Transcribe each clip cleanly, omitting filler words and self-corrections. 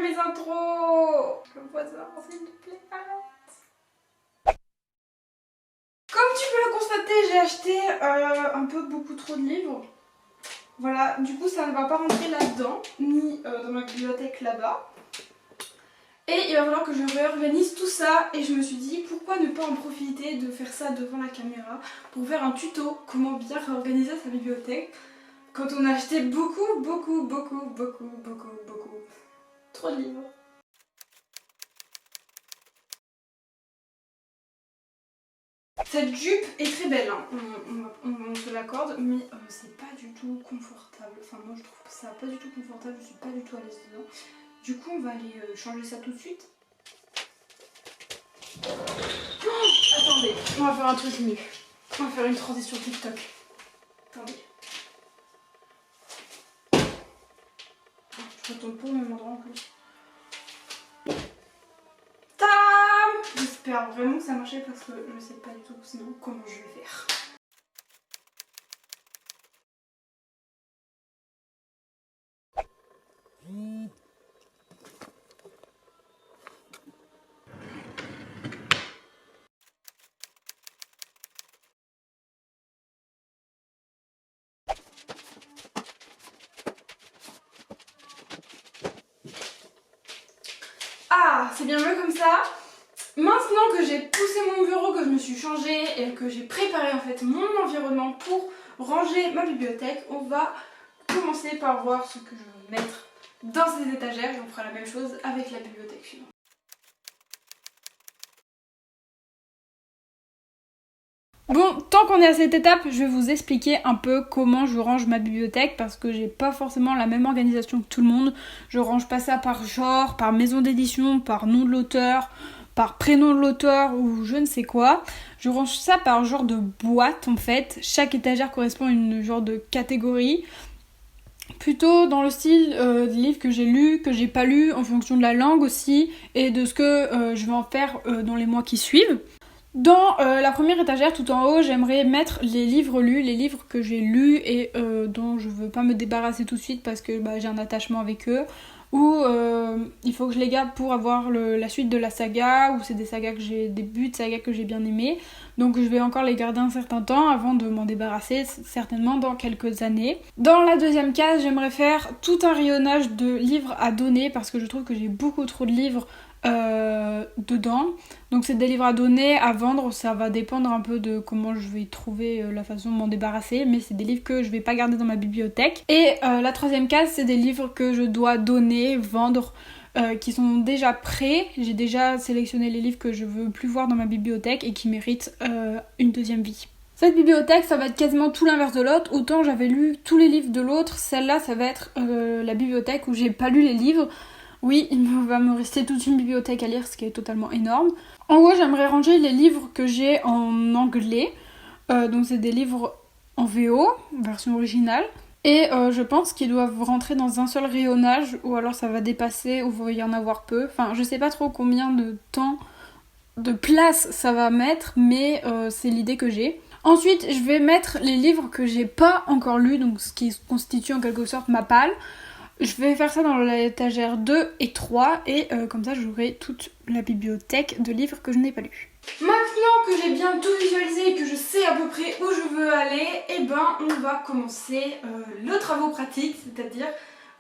mes intros. Le voisin, s'il te plaît, arrête. Comme tu peux le constater, j'ai acheté un peu beaucoup trop de livres. Voilà, du coup ça ne va pas rentrer là-dedans, ni dans ma bibliothèque là-bas. Et il va falloir que je réorganise tout ça et je me suis dit pourquoi ne pas en profiter de faire ça devant la caméra pour faire un tuto comment bien réorganiser sa bibliothèque quand on a acheté beaucoup trop de livres. Cette jupe est très belle, hein. On se l'accorde, mais c'est pas du tout confortable. Enfin moi je trouve ça pas du tout confortable, je suis pas du tout à l'aise dedans. Du coup on va aller changer ça tout de suite. Oh, attendez, on va faire un truc mieux. On va faire une transition TikTok. Attendez. Je retourne pas au même endroit en plus. Tam! J'espère vraiment que ça marchait parce que je sais pas du tout sinon comment je vais faire. Ah, c'est bien mieux comme ça. Maintenant que j'ai poussé mon bureau, que je me suis changée et que j'ai préparé en fait mon environnement pour ranger ma bibliothèque, on va commencer par voir ce que je veux mettre dans ces étagères et on fera la même chose avec la bibliothèque suivante. Bon, tant qu'on est à cette étape, je vais vous expliquer un peu comment je range ma bibliothèque parce que j'ai pas forcément la même organisation que tout le monde. Je range pas ça par genre, par maison d'édition, par nom de l'auteur, par prénom de l'auteur ou je ne sais quoi. Je range ça par genre de boîte en fait. Chaque étagère correspond à une genre de catégorie. Plutôt dans le style des livres que j'ai lus, que j'ai pas lus, en fonction de la langue aussi et de ce que je vais en faire dans les mois qui suivent. Dans la première étagère tout en haut, j'aimerais mettre les livres lus, les livres que j'ai lus et dont je veux pas me débarrasser tout de suite parce que j'ai un attachement avec eux. Ou il faut que je les garde pour avoir la suite de la saga, ou c'est des sagas des buts de saga que j'ai bien aimés. Donc je vais encore les garder un certain temps avant de m'en débarrasser, certainement dans quelques années. Dans la deuxième case, j'aimerais faire tout un rayonnage de livres à donner parce que je trouve que j'ai beaucoup trop de livres dedans. Donc c'est des livres à donner, à vendre, ça va dépendre un peu de comment je vais trouver la façon de m'en débarrasser, mais c'est des livres que je vais pas garder dans ma bibliothèque. Et la troisième case, c'est des livres que je dois donner, vendre, qui sont déjà prêts. J'ai déjà sélectionné les livres que je veux plus voir dans ma bibliothèque et qui méritent une deuxième vie. Cette bibliothèque, ça va être quasiment tout l'inverse de l'autre. Autant j'avais lu tous les livres de l'autre, celle-là, ça va être la bibliothèque où j'ai pas lu les livres. Oui, il va me rester toute une bibliothèque à lire, ce qui est totalement énorme. En haut, j'aimerais ranger les livres que j'ai en anglais. Donc c'est des livres en VO, version originale. Et je pense qu'ils doivent rentrer dans un seul rayonnage, ou alors ça va dépasser, ou il va y en avoir peu. Enfin, je sais pas trop combien de temps, de place ça va mettre, mais c'est l'idée que j'ai. Ensuite, je vais mettre les livres que j'ai pas encore lus, donc ce qui constitue en quelque sorte ma palle. Je vais faire ça dans l'étagère 2 et 3 et comme ça j'aurai toute la bibliothèque de livres que je n'ai pas lus. Maintenant que j'ai bien tout visualisé et que je sais à peu près où je veux aller, eh ben on va commencer le travaux pratique, c'est-à-dire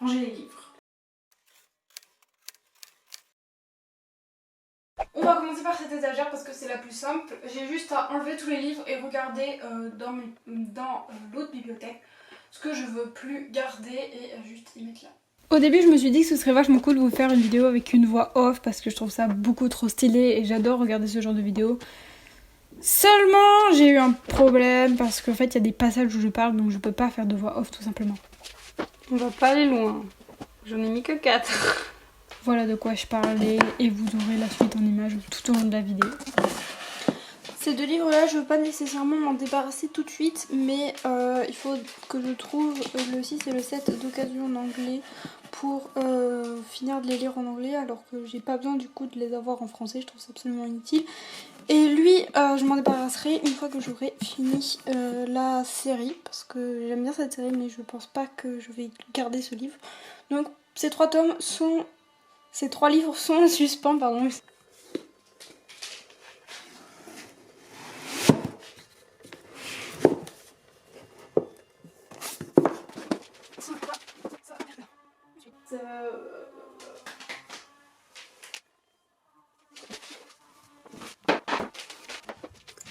ranger les livres. On va commencer par cette étagère parce que c'est la plus simple. J'ai juste à enlever tous les livres et regarder dans l'autre bibliothèque ce que je veux plus garder et juste y mettre là. Au début je me suis dit que ce serait vachement cool de vous faire une vidéo avec une voix off parce que je trouve ça beaucoup trop stylé et j'adore regarder ce genre de vidéo. Seulement j'ai eu un problème parce qu'en fait il y a des passages où je parle donc je peux pas faire de voix off tout simplement. On va pas aller loin, j'en ai mis que 4. Voilà de quoi je parlais et vous aurez la suite en images tout au long de la vidéo. Ces deux livres-là, je veux pas nécessairement m'en débarrasser tout de suite, mais il faut que je trouve le 6 et le 7 d'occasion en anglais pour finir de les lire en anglais, alors que j'ai pas besoin du coup de les avoir en français, je trouve ça absolument inutile. Et lui, je m'en débarrasserai une fois que j'aurai fini la série, parce que j'aime bien cette série, mais je pense pas que je vais garder ce livre. Donc ces 3 tomes sont Ces 3 livres sont en suspens, pardon.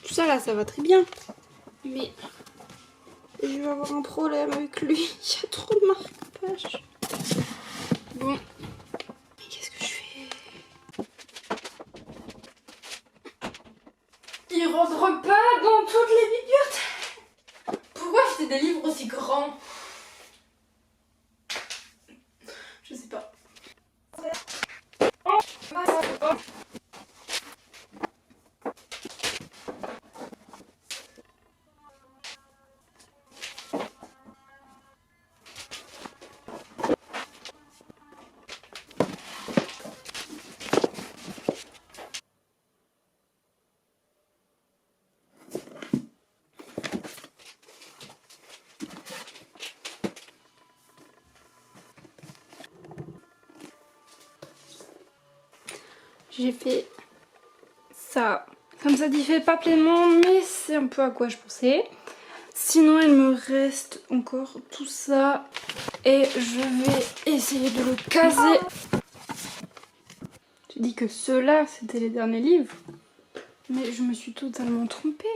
Tout ça là, ça va très bien. Mais je vais avoir un problème avec lui. Il y a trop de marque-page. Bon. Mais qu'est-ce que je fais? Il rentre pas dans toutes les bibliothèques. Pourquoi acheter des livres aussi grands? Je sais pas. J'ai fait ça. Comme ça dit fait pas pleinement, mais c'est un peu à quoi je pensais. Sinon il me reste encore tout ça et je vais essayer de le caser. J'ai dit que ceux-là c'était les derniers livres, mais je me suis totalement trompée.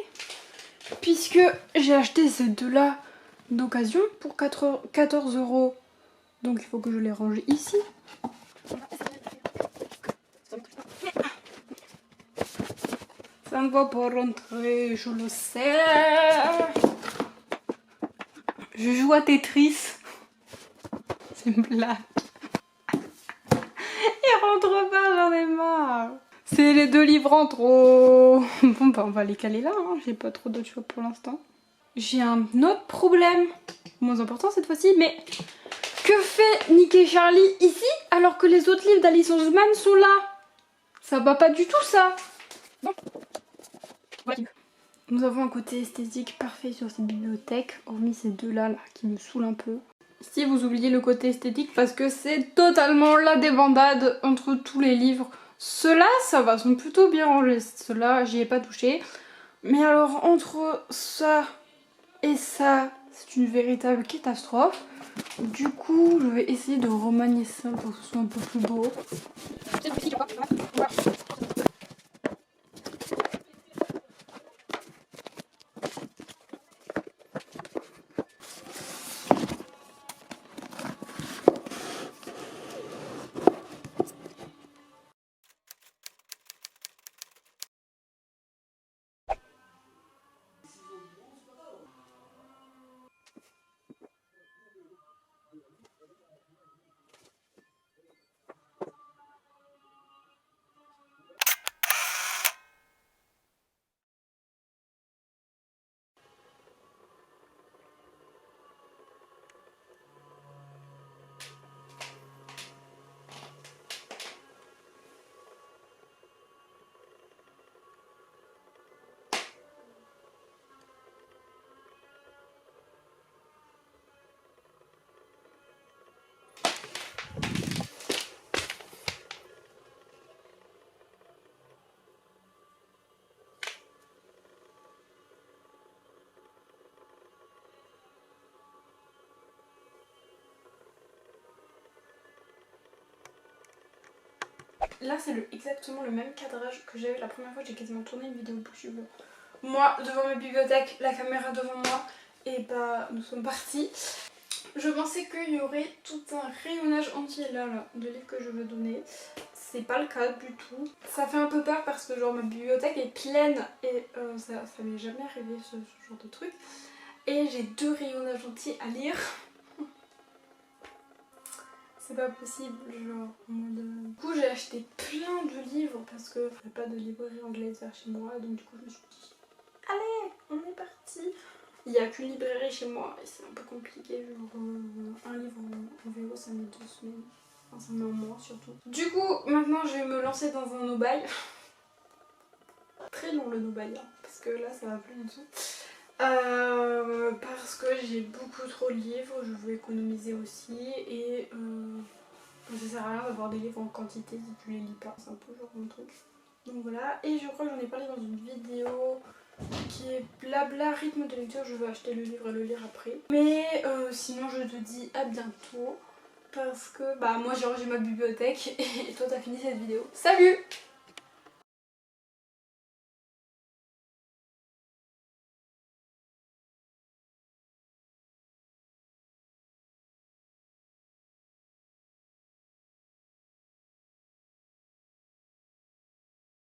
Puisque j'ai acheté ces deux-là d'occasion pour 14 €. Donc il faut que je les range ici. Ça ne va pas rentrer, je le sais. Je joue à Tetris. C'est une blague. Il rentre pas, j'en ai marre. C'est les 2 livres en trop. Bon bah on va les caler là, hein. J'ai pas trop d'autres choix pour l'instant. J'ai un autre problème, moins important cette fois-ci, mais que fait Nick et Charlie ici alors que les autres livres d'Alice Oseman sont là? Ça va pas du tout ça. Bon. Nous avons un côté esthétique parfait sur cette bibliothèque, hormis ces deux-là là, qui me saoulent un peu. Ici vous oubliez le côté esthétique parce que c'est totalement la débandade entre tous les livres. Ceux-là, ça va, sont plutôt bien rangés. Ceux-là, j'y ai pas touché. Mais alors, entre ça et ça, c'est une véritable catastrophe. Du coup, je vais essayer de remanier ça pour que ce soit un peu plus beau. Là c'est exactement le même cadrage que j'avais la première fois que j'ai quasiment tourné une vidéo YouTube. Moi devant ma bibliothèque, la caméra devant moi, et bah nous sommes partis. Je pensais qu'il y aurait tout un rayonnage entier là de livres que je veux donner. C'est pas le cas du tout. Ça fait un peu peur parce que genre ma bibliothèque est pleine et ça m'est jamais arrivé ce genre de truc. Et j'ai 2 rayonnages entiers à lire. C'est pas possible, genre en mode... Du coup j'ai acheté plein de livres parce que il n'y a pas de librairie anglaise vers chez moi, donc du coup je me suis dit allez, on est parti. Il n'y a qu'une librairie chez moi et c'est un peu compliqué, genre un livre en vélo ça met 2 semaines, enfin ça met un mois surtout. Du coup maintenant je vais me lancer dans un no-buy. Très long le no-buy hein, parce que là ça va plus du tout. Parce que j'ai beaucoup trop de livres, je veux économiser aussi et Ça sert à rien d'avoir des livres en quantité si tu les lis pas, c'est un peu genre mon truc. Donc voilà, et je crois que j'en ai parlé dans une vidéo qui est blabla rythme de lecture, je veux acheter le livre et le lire après. Mais sinon je te dis à bientôt parce que bah moi j'ai rangé ma bibliothèque et toi t'as fini cette vidéo. Salut!